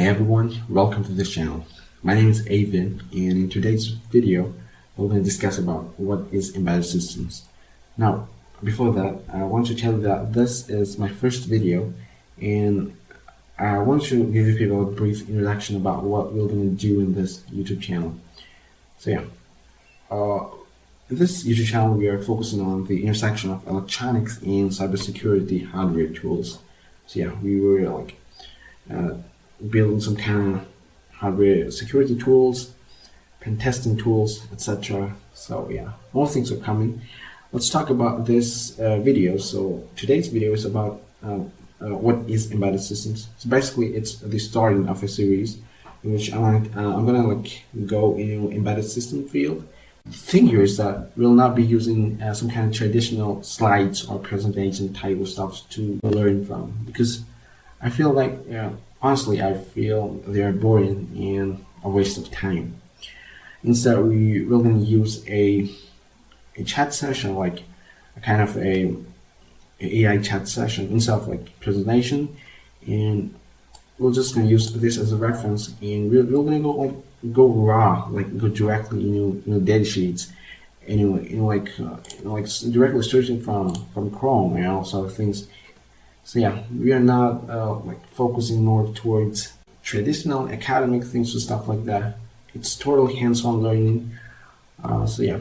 Hey everyone, welcome to this channel. My name is Avin, and in today's video we're going to discuss about what is embedded systems. Now, before that, I want to tell you that this is my first video, and I want to give you people a brief introduction about what we're going to do in this YouTube channel. So yeah, in this YouTube channel we are focusing on the intersection of electronics and cybersecurity hardware tools. So yeah, we were building some kind of hardware security tools, pen testing tools, etc. So yeah, more things are coming. Let's talk about this video. So today's video is about what is embedded systems. So basically, it's the starting of a series in which I'm gonna go in embedded system field. The thing here is that we'll not be using some kind of traditional slides or presentation type of stuff to learn from, because I feel like honestly, I feel they are boring and a waste of time. Instead, we're going to use a chat session, like a kind of a AI chat session instead of presentation, and we're just going to use this as a reference, and we're going to go raw, go directly in data sheets, and directly searching from Chrome and all sort of things. So yeah, we are not focusing more towards traditional academic things or stuff like that. It's totally hands-on learning. So yeah,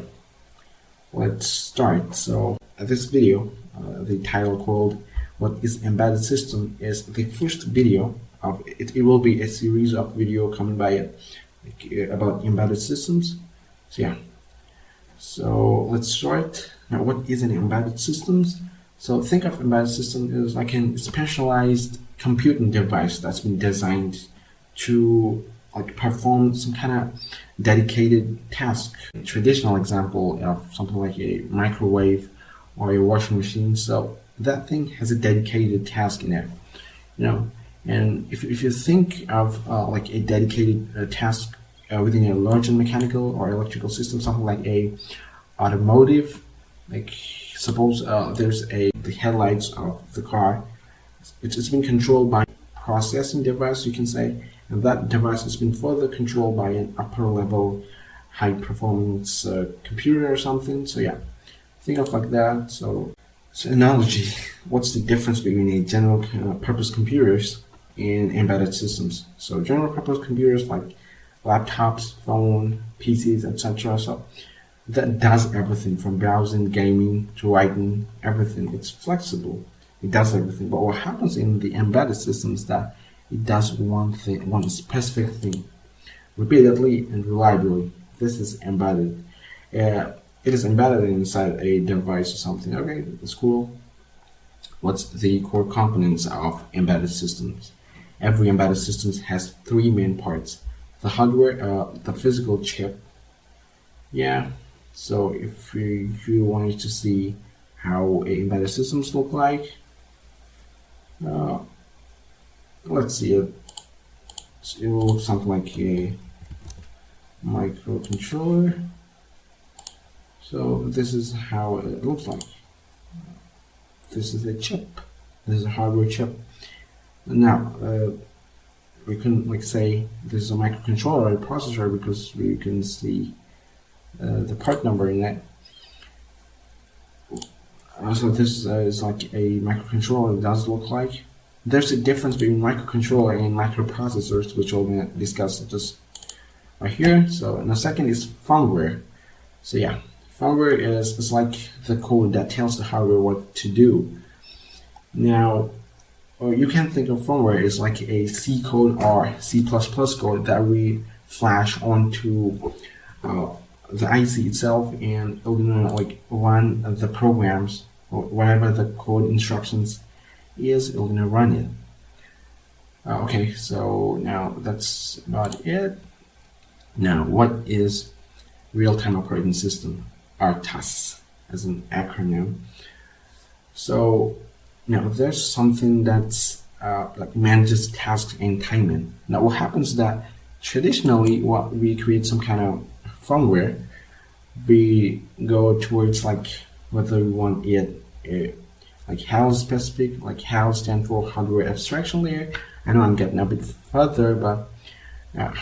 let's start. So this video, the title called "What is Embedded System" is the first video of it. It will be a series of video coming by about embedded systems. So yeah, so let's start. Now, what is an embedded systems? So think of embedded system as like a specialized computing device that's been designed to perform some kind of dedicated task. A traditional example of something like a microwave or a washing machine. So that thing has a dedicated task in it, And if you think of a dedicated task within a larger mechanical or electrical system, something like a automotive, suppose there's the headlights of the car. It's been controlled by a processing device, you can say, and that device has been further controlled by an upper level high performance computer or something. So yeah, think of like that. So analogy, what's the difference between a general purpose computers and embedded systems? So general purpose computers like laptops, phone, PCs, etc. So that does everything from browsing, gaming to writing, everything. It's flexible. It does everything. But what happens in the embedded systems is that it does one thing, one specific thing, repeatedly and reliably. This is embedded. It is embedded inside a device or something. Okay, that's cool. What's the core components of embedded systems? Every embedded system has three main parts: the hardware, the physical chip. Yeah. So if you wanted to see how embedded systems look like, let's see it. It will look something like a microcontroller. So this is how it looks like. This is a chip. This is a hardware chip. Now we can say this is a microcontroller, a processor, because we can see the part number in it. So this is like a microcontroller. It does look like. There's a difference between microcontroller and microprocessors, which we're going to discuss just right here. So in a second is firmware. So yeah, firmware is like the code that tells the hardware what to do. Now, you can think of firmware as like a C code or C++ code that we flash onto the IC itself, and we're gonna run the programs or whatever the code instructions is. We're gonna run it. Okay, so now that's about it. Now, what is real-time operating system? RTOS as an acronym. So now there's something that's manages tasks and timing. Now, what happens is that traditionally, what we create some kind of firmware, we go towards whether we want it HAL specific, HAL stand for hardware abstraction layer, I know I'm getting a bit further, but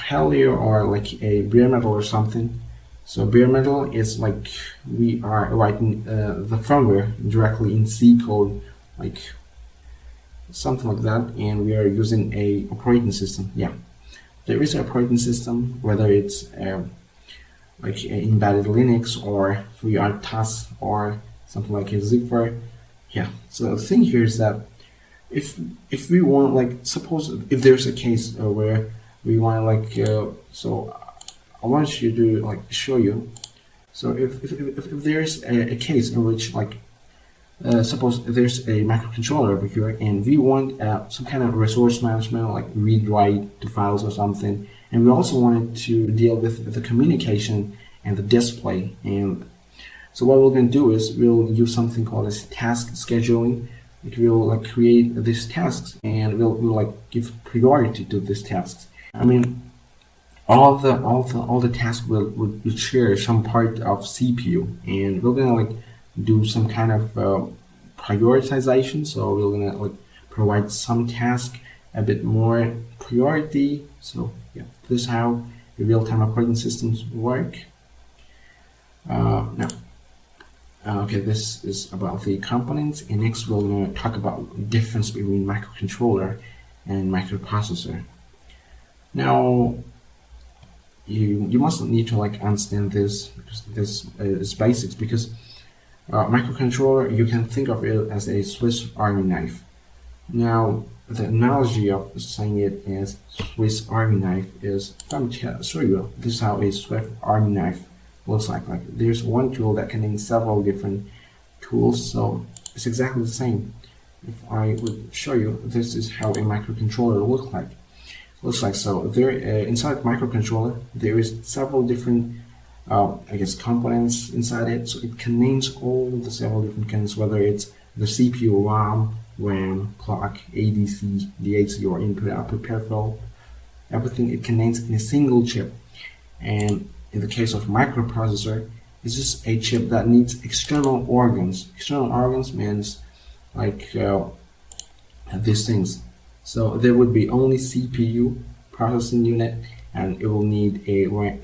Helio or like a bare metal or something. So bare metal is like we are writing the firmware directly in C code, like something like that, and we are using a operating system. Yeah, there is an operating system, whether it's like embedded Linux or free RTOS or something like a zipper. Yeah, so the thing here is that if we want, like, suppose if there's a case where we want like so I want you to like show you. So if there's a case in which like suppose there's a microcontroller over here and we want some kind of resource management, like read write to files or something, and we also wanted to deal with the communication and the display. And so what we're going to do is we'll use something called as task scheduling. Like we'll like create these tasks and we'll like give priority to these tasks. I mean, all the tasks will share some part of CPU, and we're gonna like do some kind of prioritization. So we're gonna like provide some task a bit more priority. So yeah, this is how the real-time operating systems work. Now, okay, this is about the components, and next we're gonna talk about the difference between microcontroller and microprocessor. Now, you must need to like understand this, because this is basics, because microcontroller, you can think of it as a Swiss Army knife. Now, the analogy of saying it as Swiss Army knife is, if I'm show you, this is how a Swiss Army knife looks like. Like there's one tool that contains several different tools, so it's exactly the same. If I would show you, this is how a microcontroller looks like. So there inside microcontroller there is several different I guess components inside it. So it contains all the several different kinds, whether it's the CPU, RAM, clock, ADC, DAC, or input-output peripheral. Everything it contains in a single chip. And in the case of microprocessor, it's just a chip that needs external organs. External organs means like these things. So there would be only CPU processing unit, and it will need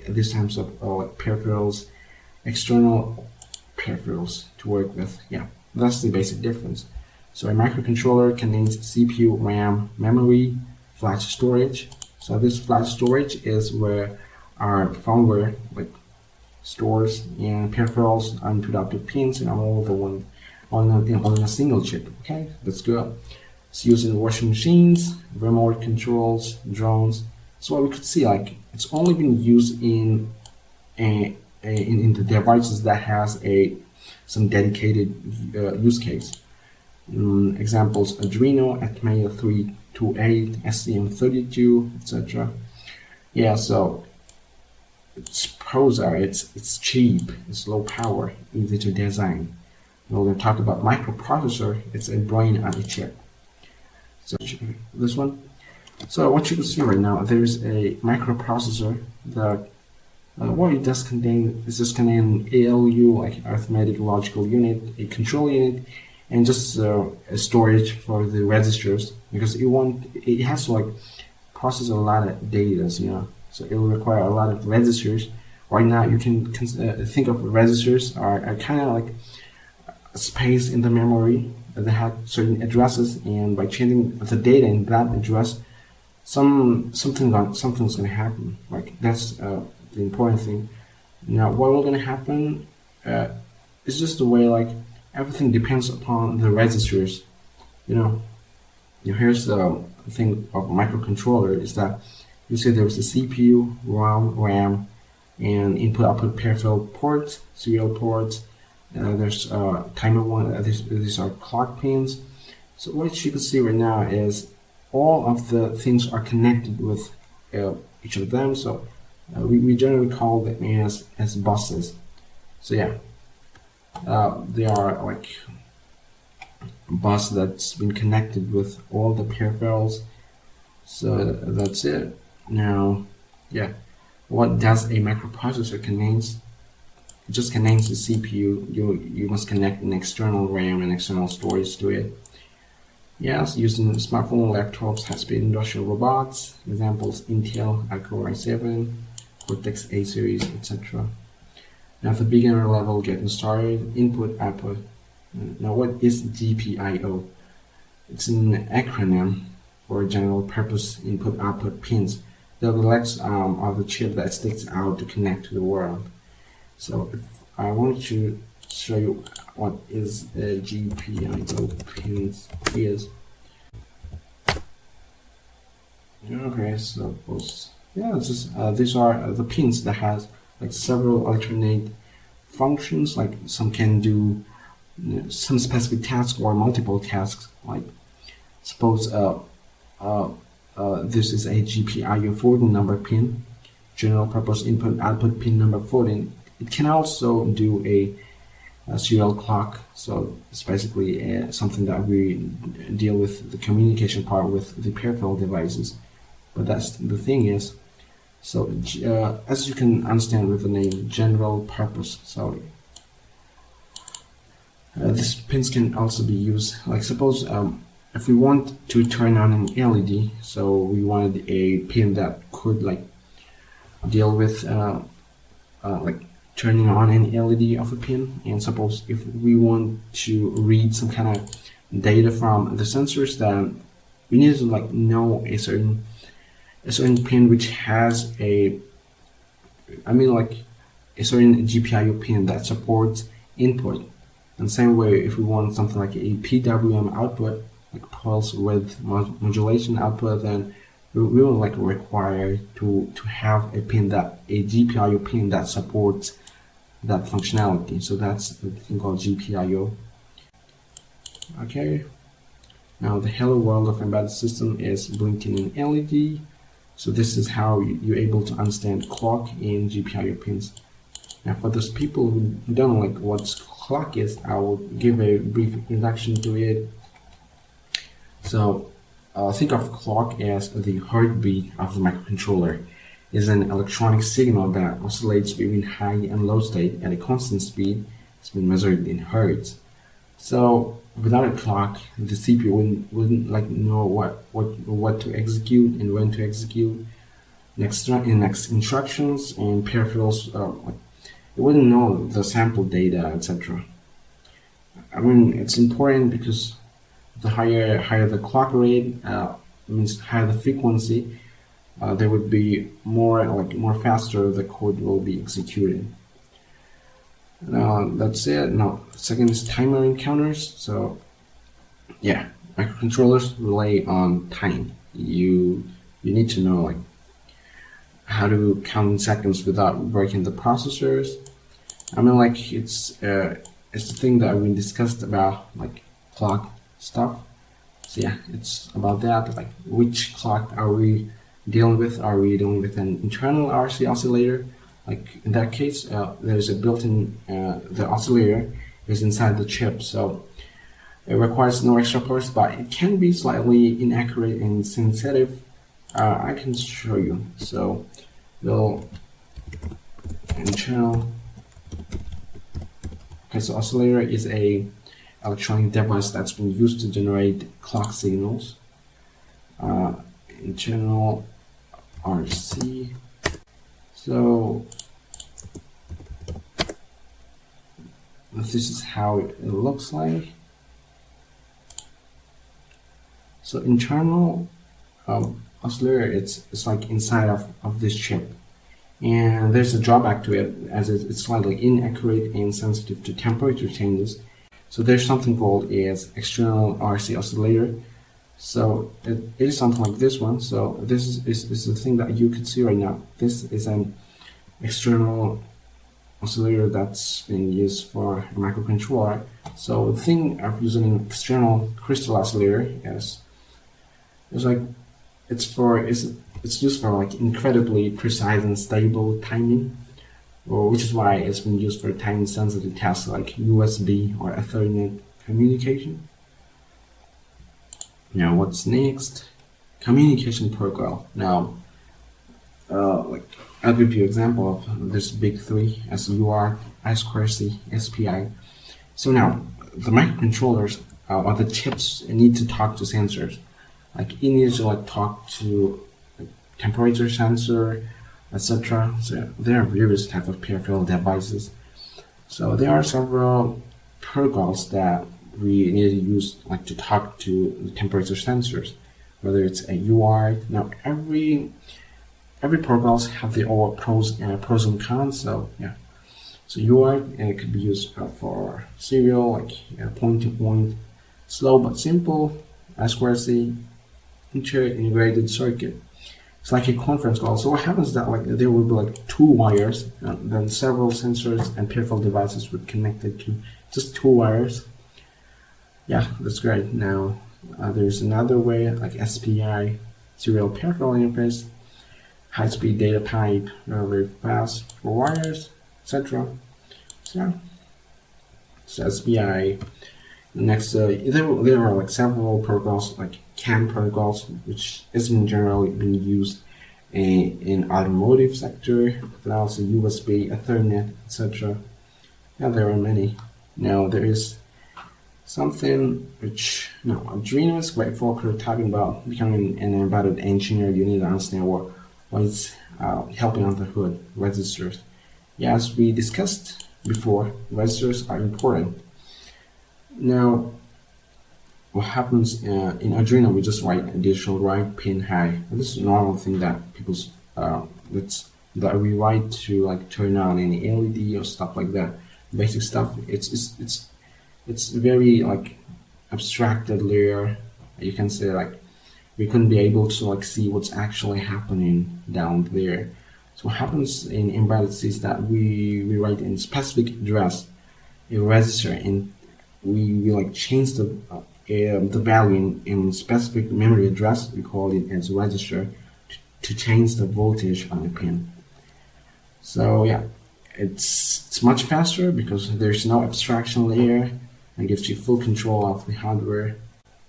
these types of peripherals, external peripherals to work with. Yeah, that's the basic difference. So a microcontroller contains CPU, RAM, memory, flash storage. So this flash storage is where our firmware like stores, and peripherals are input-output pins, and all the one on a single chip. Okay, that's good. It's used in washing machines, remote controls, drones. So what we could see, like it's only been used in the devices that has some dedicated use case. Examples: Arduino, Atmea 328, STM32, etc. Yeah, so its pros are it's cheap, it's low power, easy to design. We're going to talk about microprocessor. It's a brain on a chip. So this one. So what you can see right now, there is a microprocessor that what it does contain is just contain ALU, like arithmetic logical unit, a control unit, and just a storage for the registers, because it has to like process a lot of data, you know. So it will require a lot of registers. Right now, you can think of registers are kind of like a space in the memory that have certain addresses, and by changing the data in that address, something's going to happen. Like that's the important thing. Now, what will going to happen is just the way like everything depends upon the registers. You know, here's the thing of microcontroller is that you see there's a CPU, RAM, and input-output peripheral ports, serial ports. There's timer one. These are clock pins. So what you can see right now is all of the things are connected with each of them. So we generally call them as buses. So yeah, they are like a bus that's been connected with all the peripherals. So that's it. Now, yeah, what does a microprocessor contains? It just contains the CPU. You must connect an external RAM and external storage to it. Yes, used in smartphone, laptops, high-speed industrial robots. Examples: Intel, Core i7, Cortex A series, etc. Now, the beginner level, getting started, input, output. Now, what is GPIO? It's an acronym for general purpose input output pins. The legs of the chip that sticks out to connect to the world. So if I want to show you what is a GPIO pins is. Okay, so these are the pins that has like several alternate functions. Like some can do some specific tasks or multiple tasks. Like suppose this is a GPIO 14 number pin, general purpose input output pin number 14. It can also do a serial clock, so it's basically something that we deal with the communication part with the peripheral devices. But that's the thing is, so as you can understand with the name general purpose, so these pins can also be used, like suppose if we want to turn on an LED, so we wanted a pin that could like deal with like turning on an LED of a pin. And suppose if we want to read some kind of data from the sensors, then we need to like know a certain pin which has a certain GPIO pin that supports input. And same way, if we want something like a PWM output, like pulse width modulation output, then we will like require to have a GPIO pin that supports that functionality. So that's the thing called GPIO. Okay. Now the hello world of embedded system is blinking an LED. So this is how you're able to understand clock and GPIO pins. Now for those people who don't know like what clock is, I will give a brief introduction to it. So think of clock as the heartbeat of the microcontroller. Is an electronic signal that oscillates between high and low state at a constant speed. It's been measured in hertz. So without a clock, the CPU wouldn't like know what to execute and when to execute next instructions, and peripherals it wouldn't know the sample data, etc. I mean, it's important because the higher the clock rate means higher the frequency. There would be more faster the code will be executed. That's it. Now second is timer and counters. So yeah, microcontrollers rely on time. You need to know like how to count in seconds without breaking the processors. I mean, like it's the thing that we discussed about like clock stuff. So yeah, it's about that. Like which clock are we dealing with? Are we dealing with an internal RC oscillator? Like in that case, there's a built-in the oscillator is inside the chip, so it requires no extra parts, but it can be slightly inaccurate and sensitive. I can show you. So we'll internal. Okay, so oscillator is a electronic device that's been used to generate clock signals. Internal RC. So this is how it looks like. So internal oscillator, it's like inside of this chip, and there's a drawback to it as it's slightly inaccurate and sensitive to temperature changes. So there's something called as external RC oscillator. So it is something like this one. So this is the thing that you can see right now. This is an external oscillator that's been used for a microcontroller. So the thing of using an external crystal oscillator is like it's used for like incredibly precise and stable timing, which is why it's been used for time sensitive tasks like USB or Ethernet communication. Now what's next? Communication protocol. Now like I'll give you an example of this big three: SUART, I2C, SPI. So now the microcontrollers or the chips need to talk to sensors. Like it needs to like talk to like, temperature sensor, etc. So there are various types of peripheral devices. So there are several protocols that we need to use like to talk to the temperature sensors, whether it's a UI. Now every protocols have their own pros and cons. So yeah, so UI could be used for serial, like point to point, slow but simple, SQRC, integrated circuit. It's like a conference call. So what happens is that like there will be like two wires, and then several sensors and peripheral devices would connected to just two wires. Yeah, that's great. Now there's another way like SPI, serial peripheral interface, high-speed data pipe, very fast for wires, etc. So SPI. Next, there are like several protocols like CAN protocols, which isn't generally being used in automotive sector, but also USB, Ethernet, etc. Yeah, there are many. Now there is something which Arduino is great for prototyping, but becoming an embedded engineer, you need to understand what is helping on the hood. Registers. Yeah, as we discussed before, registers are important. Now, what happens in Arduino? We just write additional right pin high. This is a normal thing that people's that we write to like turn on any LED or stuff like that. Basic stuff. It's very like abstracted layer. You can say like we couldn't be able to like see what's actually happening down there. So what happens in embedded C is that we write in specific address a register, and we like change the value in specific memory address. We call it as register to change the voltage on the pin. So yeah, it's much faster because there's no abstraction layer and gives you full control of the hardware.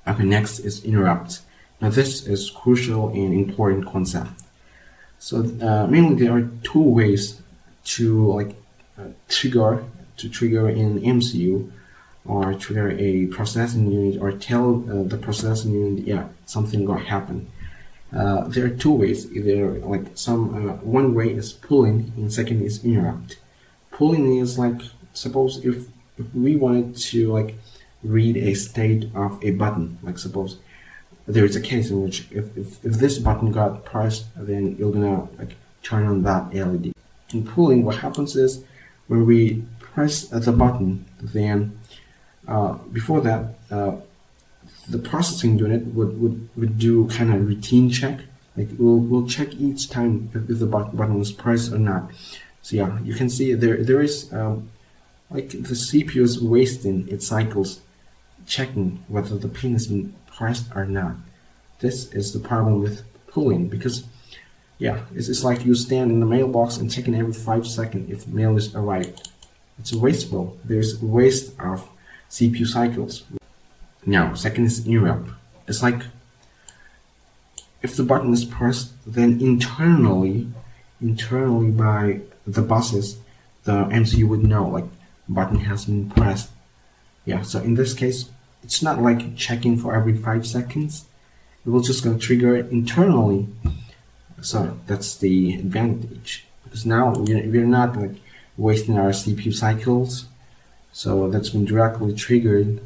Okay, next is interrupt. Now this is crucial and important concept. So mainly there are two ways to like trigger in MCU, or trigger a processing unit, or tell the processing unit, yeah, something gonna happen. There are two ways. Either like one way is pulling, and second is interrupt. Pulling is like, suppose if we wanted to like read a state of a button, like suppose there is a case in which if this button got pressed, then you're gonna like turn on that LED. In pulling, what happens is when we press the button, then before that the processing unit would do kind of routine check. Like we'll check each time if the button is pressed or not. So yeah, you can see there is like the CPU is wasting its cycles checking whether the pin has been pressed or not. This is the problem with pulling, because yeah, it's like you stand in the mailbox and checking every 5 seconds if mail is arrived. It's wasteful. There's waste of CPU cycles. Now, second is interrupt. It's like if the button is pressed, then internally by the buses, the MCU would know like button has been pressed. Yeah, so in this case, it's not like checking for every 5 seconds. It will just gonna trigger it internally. So that's the advantage, because now we're not like wasting our CPU cycles. So that's been directly triggered.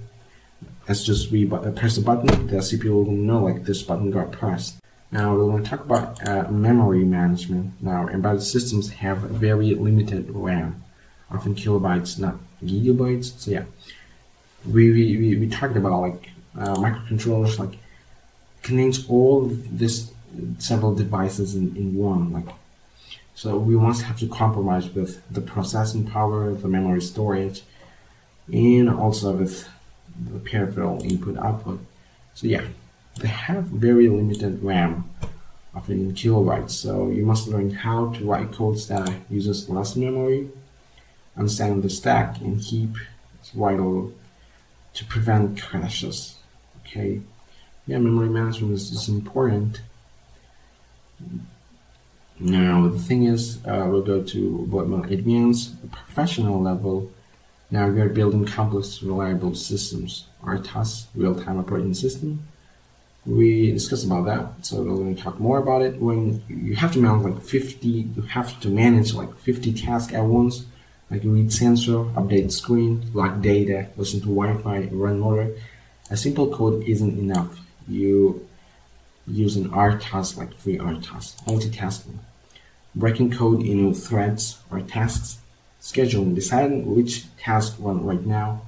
As just we press the button, the CPU will know like this button got pressed. Now we're going to talk about memory management. Now embedded systems have very limited RAM, often kilobytes, not gigabytes. So yeah, we talked about like microcontrollers, like contains all of this several devices in one. Like, so we must have to compromise with the processing power, the memory storage, and also with the peripheral input output. So yeah, they have very limited RAM, often in kilobytes. So you must learn how to write codes that uses less memory. Understanding the stack and heap is vital to prevent crashes. Okay, yeah, memory management is important. Now the thing is, we'll go to more advanced professional level. Now we are building complex reliable systems, RTOS, real-time operating system. We discussed about that, so we're going to talk more about it. When you have to manage like 50 tasks at once, like read sensor, update screen, log data, listen to Wi-Fi, run motor. A simple code isn't enough. You use an RTOS, like free RTOS, multitasking, breaking code into threads or tasks, scheduling, deciding which task run right now.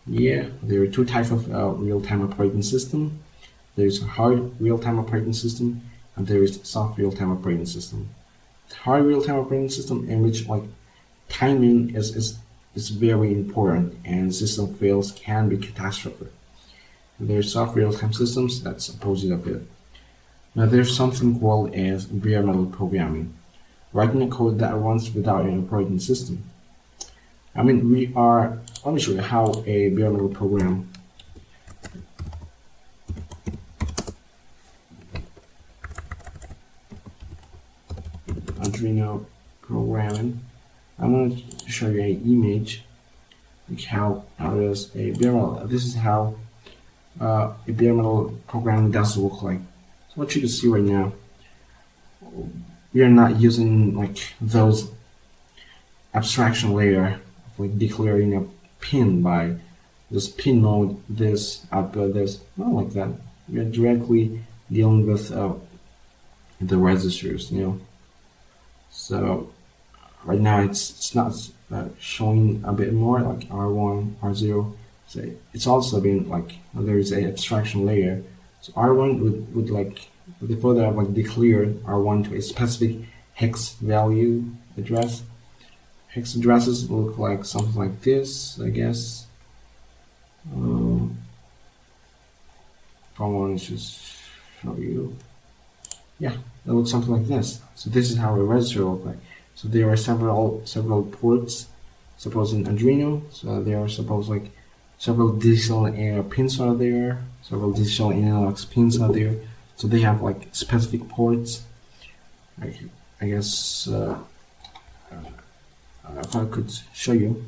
Yeah, there are two types of real-time operating system. There's a hard real-time operating system, and there is soft real-time operating system. The hard real-time operating system, in which like timing is very important, and system fails can be catastrophic. And there's soft real-time systems that's opposite of it. Now there's something called as bare metal programming, writing a code that runs without an operating system. Let me show you how a bare metal program Arduino programming. I'm going to show you an image like how does a bare metal. This is how a bare metal programming does look like. So what you can see right now, we are not using like those abstraction layer, like declaring a pin by this pin mode, this output, this, not like that. We are directly dealing with the registers, So right now it's not showing a bit more like R1, R0. So it's also been like there is a abstraction layer. So R1 would like further like declare R1 to a specific hex value address. Hex addresses look like something like this, I guess. If I want to just show you, yeah, it looks something like this. So this is how a register looks like. So there are several ports, suppose in Arduino. So there are several digital pins are there, several digital analog pins are there. So they have like specific ports. I guess if I could show you,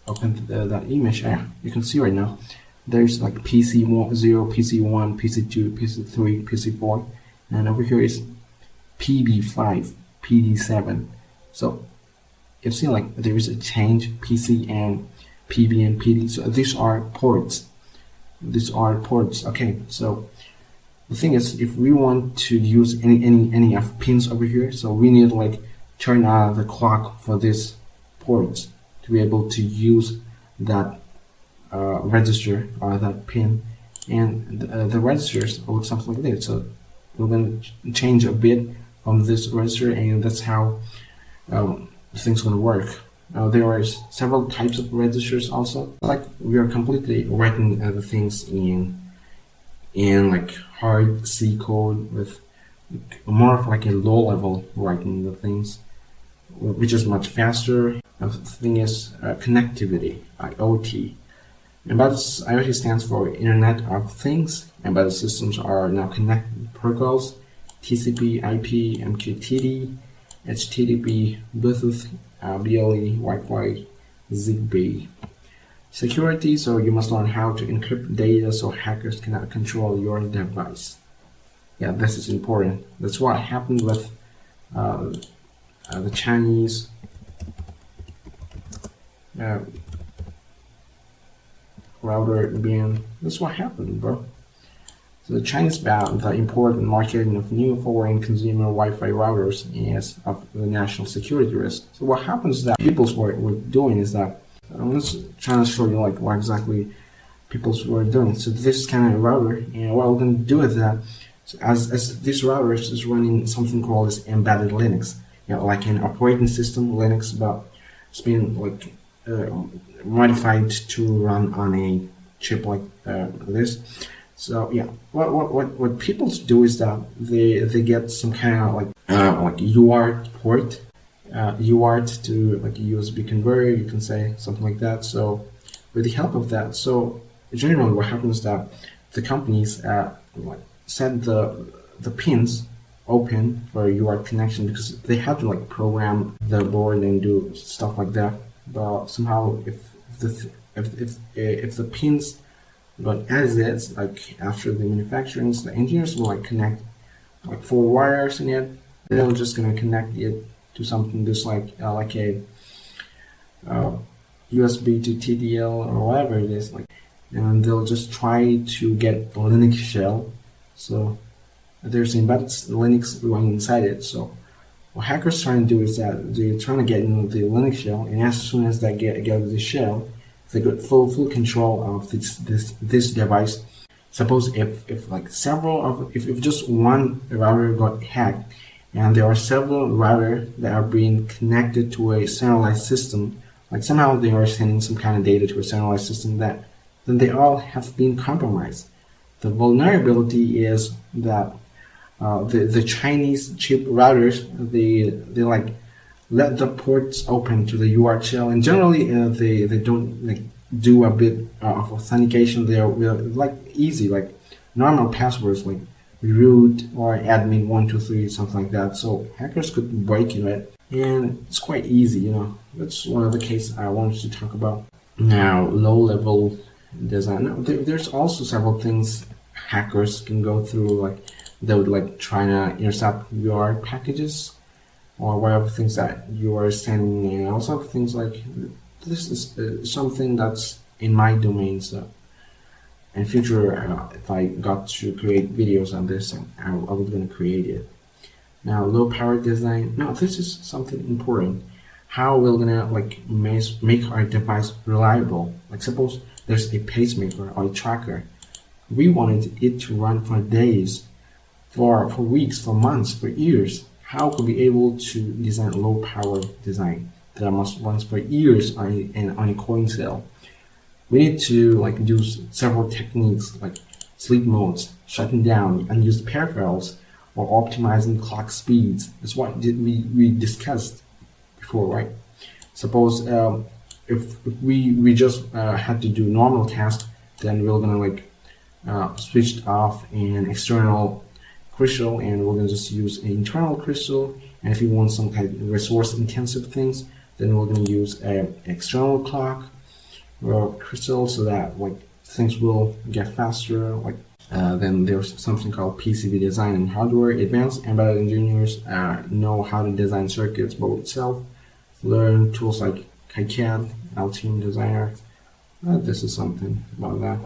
open that image. Yeah, you can see right now there's like PC0, PC1, PC2, PC3, PC4, and over here is PB5, PD7. So you've seen like there is a change, PC and PB and PD. So these are ports. Okay, so the thing is, if we want to use any of pins over here, so we need to like turn on the clock for this port to be able to use that register or that pin, and the registers look something like this. So we're going to change a bit from this register, and that's how things going to work. There are several types of registers also. Like we are completely writing the things in like hard C code with more of like a low level writing the things, which is much faster. The thing is connectivity, IoT. Embedded IoT stands for Internet of Things. Embedded systems are now connected protocols: TCP, IP, MQTT, HTTP, Bluetooth, BLE, Wi-Fi, Zigbee. Security, so you must learn how to encrypt data so hackers cannot control your device. Yeah, this is important. That's what happened with the Chinese router ban. That's what happened, bro. So the Chinese banned the import and marketing of new foreign consumer Wi-Fi routers as of the national security risk. So what happens that people were doing is that, I'm just trying to show you like what exactly people were doing. So this kind of router, and what we're going to do is that, so as this router is running something called as embedded Linux, like an operating system Linux, but it's been like modified to run on a chip like this. So yeah, what people do is that they get some kind of like UART port, UART to like a USB converter, you can say something like that. So with the help of that, so generally what happens is that the companies like set the pins open for UART connection, because they have to like program the board and do stuff like that. But somehow if if the pins got as is, like after the manufacturing, the engineers will like connect like 4 wires in it. They're just gonna connect it to something just like a USB to TDL or whatever it is, like, and they'll just try to get a Linux shell. So there's embedded Linux running inside it. So what hackers trying to do is that they're trying to get into the Linux shell, and as soon as they get the shell, they got full control of this device. Suppose if like if just one router got hacked, and there are several routers that are being connected to a centralized system, like somehow they are sending some kind of data to a centralized system, that then they all have been compromised. The vulnerability is that the Chinese cheap routers, they like let the ports open to the UART shell, and generally they don't like do a bit of authentication. They're like easy, like normal passwords like root or admin 123, something like that. So hackers could break into it, and it's quite easy, you know. That's one of the cases I wanted to talk about. Now, low-level design. Now, there's also several things hackers can go through, like they would like try to intercept your packages or whatever things that you are sending, and also things like this is something that's in my domain. So in future, if I got to create videos on this, I was going to create it. Now, low power design. Now, this is something important. How we're gonna like make our device reliable. Like suppose there's a pacemaker or a tracker. We wanted it to run for days, for weeks, for months, for years. How could we be able to design a low power design that must run for years on a coin cell? We need to like use several techniques like sleep modes, shutting down unused peripherals, or optimizing clock speeds. That's what we discussed before, right? Suppose if we just had to do normal tasks, then we're gonna like switch off an external crystal, and we're gonna just use an internal crystal. And if you want some kind of resource intensive things, then we're gonna use an external clock or crystal, so that like things will get faster. Like then there's something called PCB design and hardware. Advanced embedded engineers know how to design circuits both itself. Learn tools like KiCad, Altium Designer. This is something about that.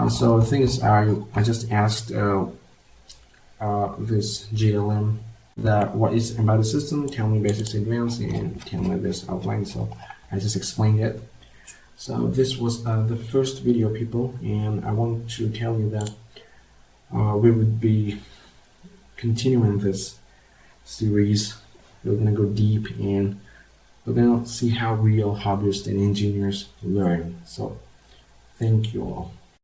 So the thing is, I just asked this GLM that what is embedded system, tell me basics, advanced, and tell me this outline. So I just explained it. So this was the first video, people, and I want to tell you that we would be continuing this series. We're gonna go deep, and we're gonna see how real hobbyists and engineers learn. So thank you all.